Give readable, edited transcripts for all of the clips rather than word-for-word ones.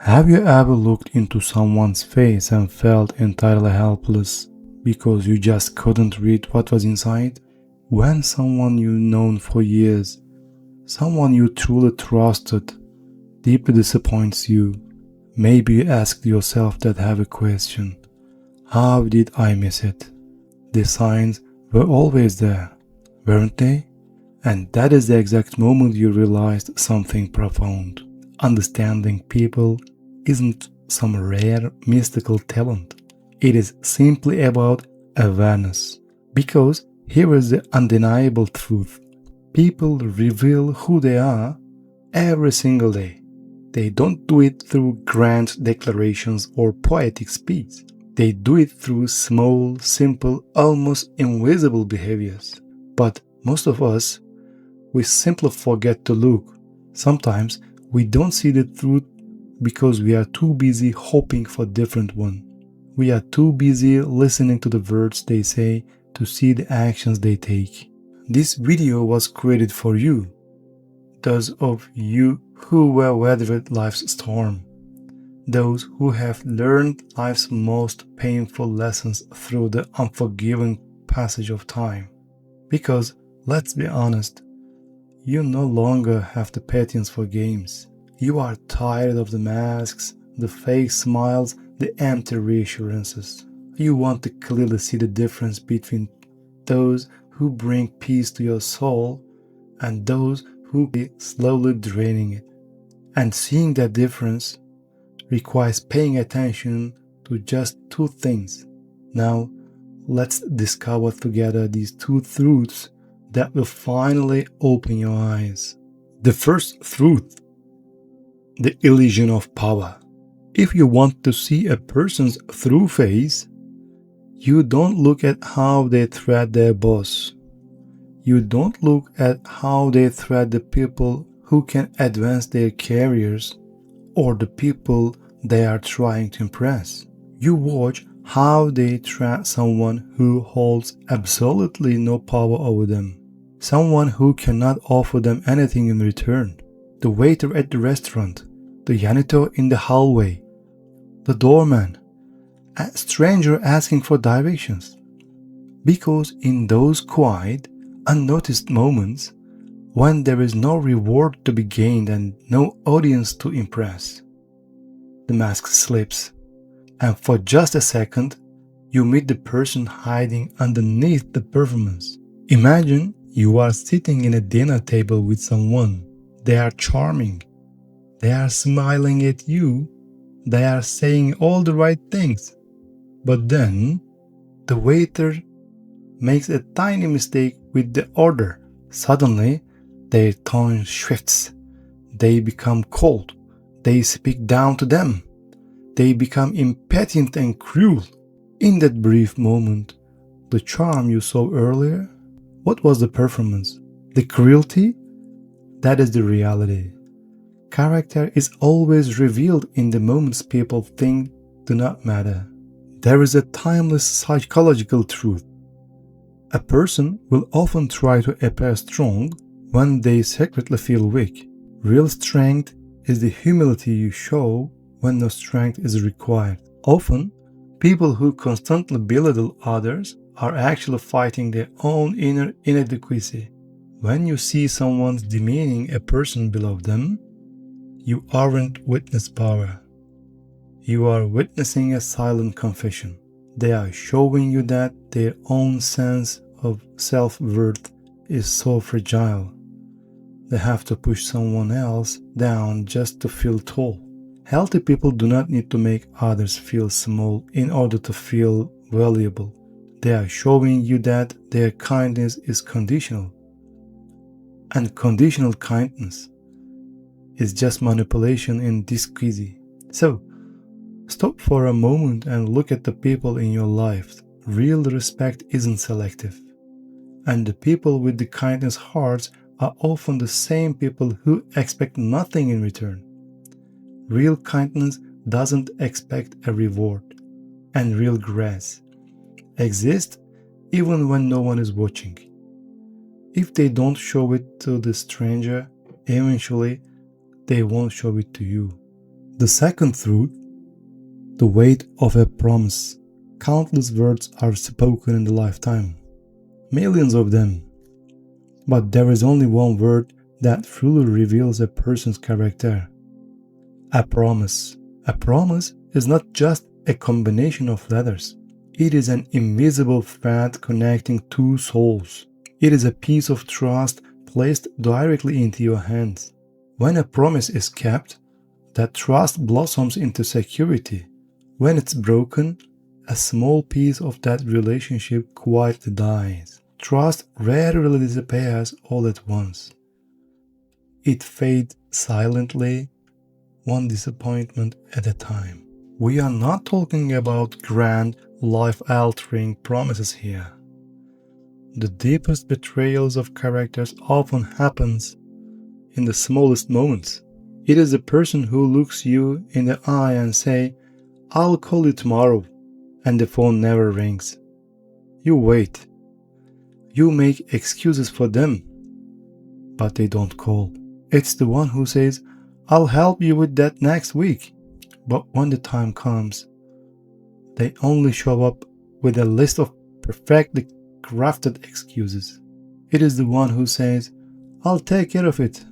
Have you ever looked into someone's face and felt entirely helpless because you just couldn't read what was inside? When someone you've known for years, someone you truly trusted, deeply disappoints you, maybe you asked yourself that heavy question: how did I miss it? The signs were always there, weren't they? And that is the exact moment you realized something profound. Understanding people isn't some rare mystical talent. It is simply about awareness. Because here is the undeniable truth: people reveal who they are every single day. They don't do it through grand declarations or poetic speech. They do it through small, simple, almost invisible behaviors. But most of us, we simply forget to look. Sometimes we don't see the truth because we are too busy hoping for a different one. We are too busy listening to the words they say to see the actions they take. This video was created for you, those of you who will weathered life's storm, those who have learned life's most painful lessons through the unforgiving passage of time. Because, let's be honest, you no longer have the patience for games. You are tired of the masks, the fake smiles, the empty reassurances. You want to clearly see the difference between those who bring peace to your soul and those who be slowly draining it. And seeing that difference requires paying attention to just two things. Now, let's discover together these two truths that will finally open your eyes. The first truth: the illusion of power. If you want to see a person's true face, you don't look at how they treat their boss. You don't look at how they treat the people who can advance their careers or the people they are trying to impress. You watch how they treat someone who holds absolutely no power over them. Someone who cannot offer them anything in return. The waiter at the restaurant, the janitor in the hallway, the doorman, a stranger asking for directions. Because in those quiet, unnoticed moments, when there is no reward to be gained and no audience to impress, the mask slips, and for just a second, you meet the person hiding underneath the performance. Imagine you are sitting in a dinner table with someone. They are charming. They are smiling at you. They are saying all the right things. But then, the waiter makes a tiny mistake with the order. Suddenly, their tone shifts. They become cold. They speak down to them. They become impatient and cruel. In that brief moment, the charm you saw earlier, what was the performance? The cruelty? That is the reality. Character is always revealed in the moments people think do not matter. There is a timeless psychological truth. A person will often try to appear strong when they secretly feel weak. Real strength is the humility you show when no strength is required. Often, people who constantly belittle others are actually fighting their own inner inadequacy. When you see someone demeaning a person below them, you aren't witnessing power. You are witnessing a silent confession. They are showing you that their own sense of self-worth is so fragile. They have to push someone else down just to feel tall. Healthy people do not need to make others feel small in order to feel valuable. They are showing you that their kindness is conditional. And conditional kindness is just manipulation in disguise. So, stop for a moment and look at the people in your life. Real respect isn't selective. And the people with the kindness hearts are often the same people who expect nothing in return. Real kindness doesn't expect a reward, and real grace exists even when no one is watching. If they don't show it to the stranger, eventually they won't show it to you. The second truth, the weight of a promise. Countless words are spoken in the lifetime, millions of them. But there is only one word that truly reveals a person's character. A promise. A promise is not just a combination of letters. It is an invisible thread connecting two souls. It is a piece of trust placed directly into your hands. When a promise is kept, that trust blossoms into security. When it's broken, a small piece of that relationship quietly dies. Trust rarely disappears all at once. It fades silently, one disappointment at a time. We are not talking about grand, life-altering promises here. The deepest betrayals of characters often happens in the smallest moments. It is the person who looks you in the eye and say, "I'll call you tomorrow," and the phone never rings. You wait. You make excuses for them, but they don't call. It's the one who says, "I'll help you with that next week," but when the time comes, they only show up with a list of perfectly crafted excuses. It is the one who says, "I'll take care of it,"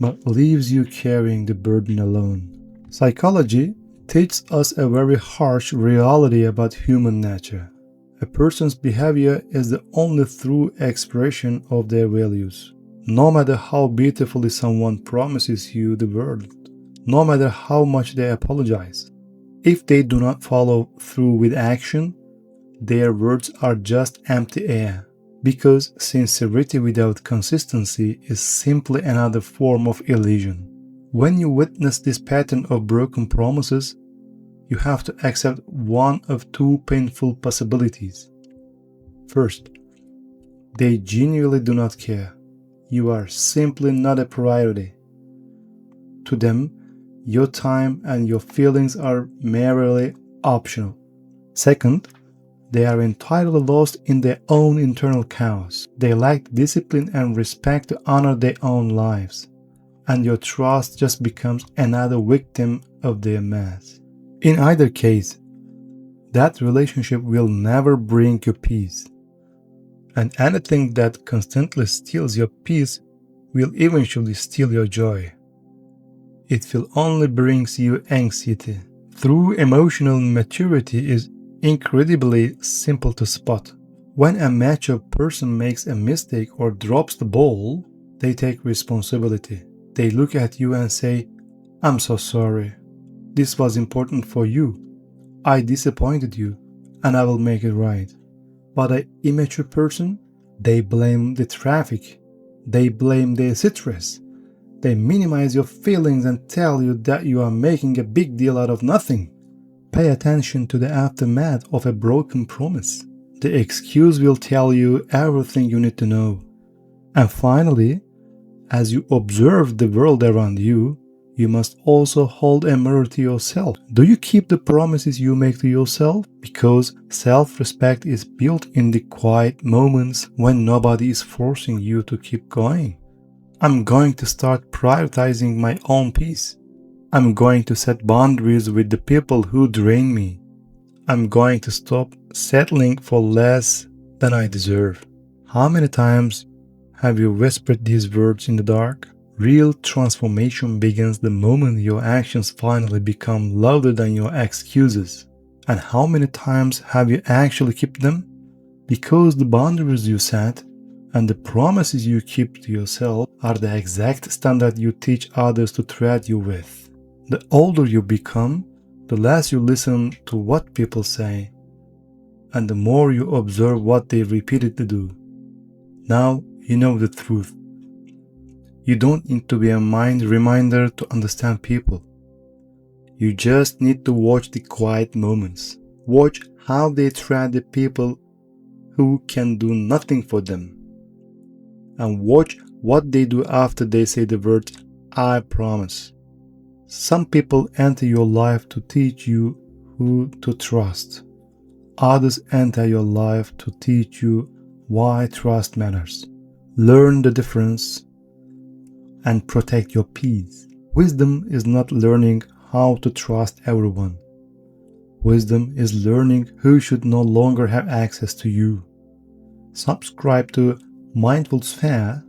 but leaves you carrying the burden alone. Psychology teaches us a very harsh reality about human nature. A person's behavior is the only true expression of their values. No matter how beautifully someone promises you the world, no matter how much they apologize, if they do not follow through with action, their words are just empty air. Because sincerity without consistency is simply another form of illusion. When you witness this pattern of broken promises, you have to accept one of two painful possibilities. First, they genuinely do not care. You are simply not a priority. To them, your time and your feelings are merely optional. Second, they are entirely lost in their own internal chaos. They lack discipline and respect to honor their own lives, and your trust just becomes another victim of their mess. In either case, that relationship will never bring you peace, and anything that constantly steals your peace will eventually steal your joy. It will only bring you anxiety. True emotional maturity is incredibly simple to spot. When a mature person makes a mistake or drops the ball, they take responsibility. They look at you and say, "I'm so sorry. This was important for you. I disappointed you, and I will make it right." But an immature person, they blame the traffic. They blame their stress. They minimize your feelings and tell you that you are making a big deal out of nothing. Pay attention to the aftermath of a broken promise. The excuse will tell you everything you need to know. And finally, as you observe the world around you, you must also hold a mirror to yourself. Do you keep the promises you make to yourself? Because self-respect is built in the quiet moments when nobody is forcing you to keep going. I'm going to start prioritizing my own peace. I'm going to set boundaries with the people who drain me. I'm going to stop settling for less than I deserve. How many times have you whispered these words in the dark? Real transformation begins the moment your actions finally become louder than your excuses. And how many times have you actually kept them? Because the boundaries you set and the promises you keep to yourself are the exact standard you teach others to tread you with. The older you become, the less you listen to what people say, and the more you observe what they repeatedly do. Now you know the truth. You don't need to be a mind reminder to understand people. You just need to watch the quiet moments. Watch how they treat the people who can do nothing for them. And watch what they do after they say the words, "I promise." Some people enter your life to teach you who to trust. Others enter your life to teach you why trust matters. Learn the difference and protect your peace. Wisdom is not learning how to trust everyone. Wisdom is learning who should no longer have access to you. Subscribe to Mindful Sphere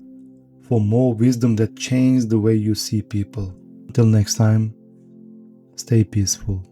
for more wisdom that changes the way you see people. Until next time, stay peaceful.